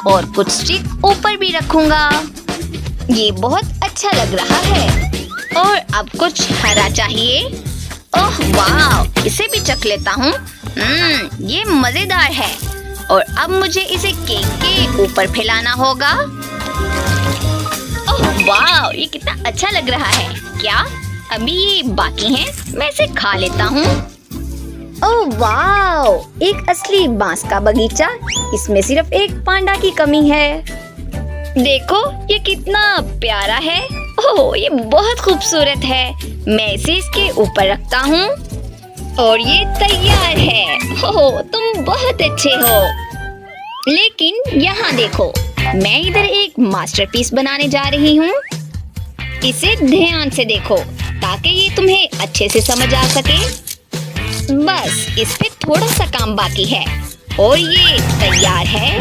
और कुछ स्टिक ऊपर भी रखूंगा। ये बहुत अच्छा लग रहा है। और अब कुछ हरा चाहिए। ओह वाह, इसे भी चख लेता हूँ। ये मजेदार है। और अब मुझे इसे केक के ऊपर फैलाना होगा। ओह वाह, ये कितना अच्छा लग रहा है। क्या अभी ये बाकी है? मैं इसे खा लेता हूँ। ओह वाह, एक असली बांस का बगीचा। इसमें सिर्फ एक पांडा की कमी है। देखो ये कितना प्यारा है। ओह ये बहुत खूबसूरत है। मैं इसे इसके ऊपर रखता हूँ और ये तैयार है। ओह तुम बहुत अच्छे हो। लेकिन यहाँ देखो, मैं इधर एक मास्टरपीस बनाने जा रही हूँ। इसे ध्यान से देखो ताकि ये तुम्हें अच्छे से समझ आ सके। बस इस पे थोड़ा सा काम बाकी है और ये तैयार है।